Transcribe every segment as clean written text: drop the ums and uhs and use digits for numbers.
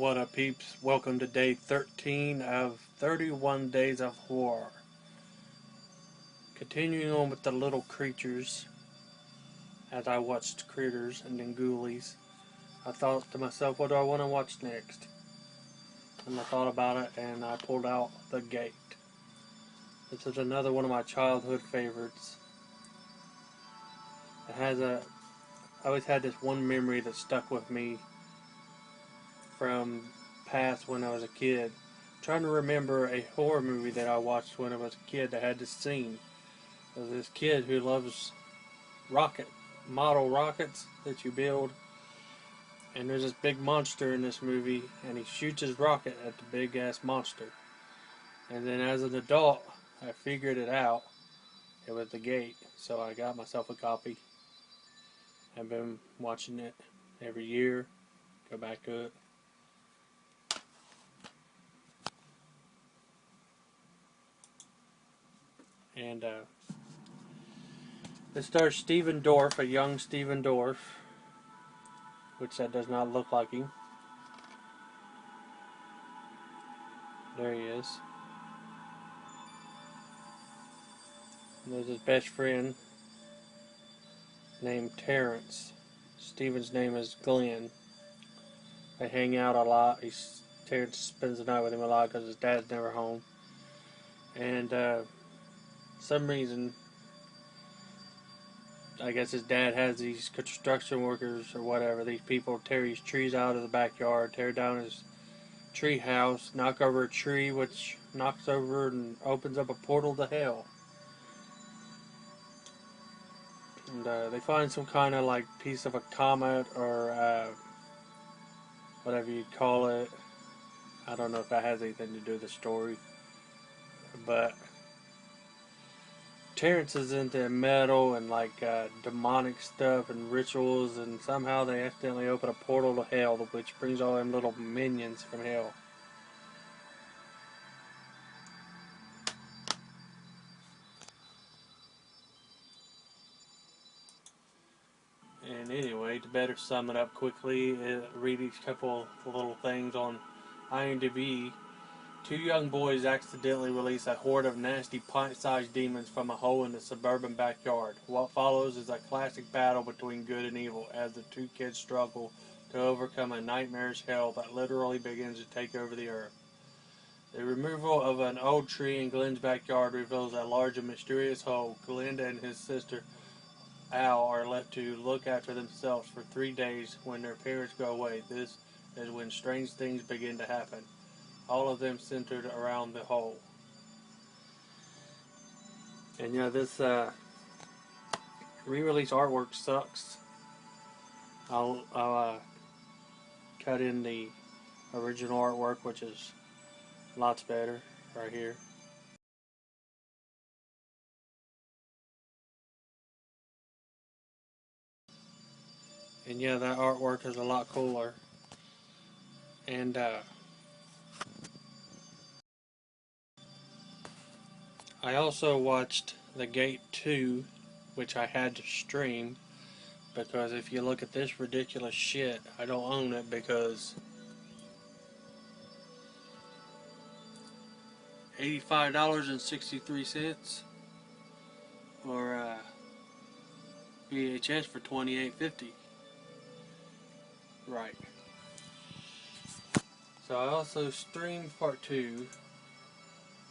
What up, peeps? Welcome to day 13 of 31 Days of Horror. Continuing on with the little creatures, as I watched Critters and then Ghoulies, I thought to myself, what do I want to watch next? And I thought about it, and I pulled out The Gate. This is another one of my childhood favorites. I always had this one memory that stuck with me from past when I was a kid. I'm trying to remember a horror movie that I watched when I was a kid that had this scene. There's this kid who loves model rockets that you build, and there's this big monster in this movie, and he shoots his rocket at the big ass monster. And then as an adult, I figured it out. It was The Gate, so I got myself a copy. I've been watching it every year, go back to it. And it stars Stephen Dorff, a young Stephen Dorff, which that does not look like him. There he is. And there's his best friend named Terrence. Stephen's name is Glenn. They hang out a lot. Terrence spends the night with him a lot because his dad's never home. And some reason, I guess his dad has these construction workers or whatever. These people tear his trees out of the backyard, tear down his tree house, knock over a tree, which knocks over and opens up a portal to hell. And they find some kind of like piece of a comet or whatever you call it. I don't know if that has anything to do with the story, but Terrence is into metal and like demonic stuff and rituals, and somehow they accidentally open a portal to hell, which brings all them little minions from hell. And anyway, to better sum it up quickly, read these couple little things on IMDb. Two young boys accidentally release a horde of nasty pint-sized demons from a hole in the suburban backyard. What follows is a classic battle between good and evil as the two kids struggle to overcome a nightmarish hell that literally begins to take over the earth. The removal of an old tree in Glenn's backyard reveals a large and mysterious hole. Glenn and his sister Al are left to look after themselves for 3 days when their parents go away. This is when strange things begin to happen. All of them centered around the hole. And yeah, this re-release artwork sucks. I'll cut in the original artwork, which is lots better right here. And yeah, that artwork is a lot cooler. And I also watched The Gate 2, which I had to stream, because if you look at this ridiculous shit, I don't own it because $85.63 or VHS for $28.50. Right. So I also streamed part 2,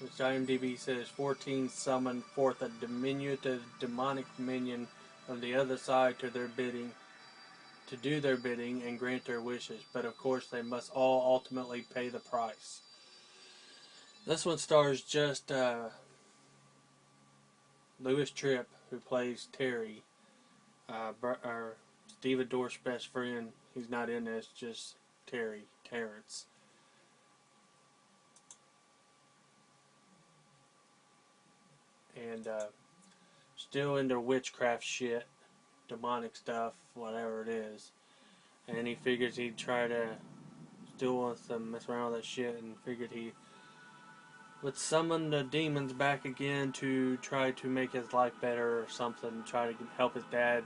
which IMDb says 14 summoned forth a diminutive demonic minion from the other side to do their bidding and grant their wishes, but of course they must all ultimately pay the price. This one stars just Louis Tripp, who plays Terry, Stephen Dorff's best friend. He's not in this, just Terrence. And still into witchcraft shit, demonic stuff, whatever it is. And he figures he'd try to still wants to mess around with that shit, and figured he would summon the demons back again to try to make his life better or something, try to help his dad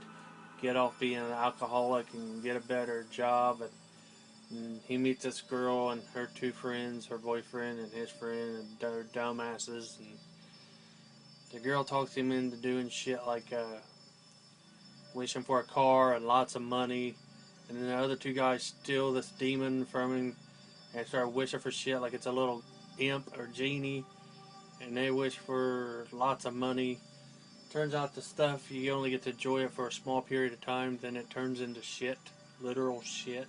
get off being an alcoholic and get a better job. And And he meets this girl and her two friends, her boyfriend and his friend, and they're dumbasses. And the girl talks him into doing shit like wishing for a car and lots of money. And then the other two guys steal this demon from him and start wishing for shit like it's a little imp or genie. And they wish for lots of money. Turns out the stuff, you only get to enjoy it for a small period of time, then it turns into shit. Literal shit.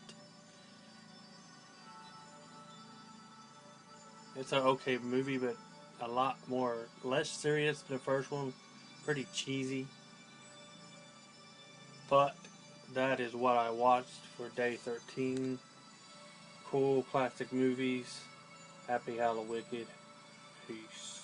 It's an okay movie, but a lot more, less serious than the first one. Pretty cheesy. But that is what I watched for day 13. Cool classic movies. Happy Hallowicked. Peace.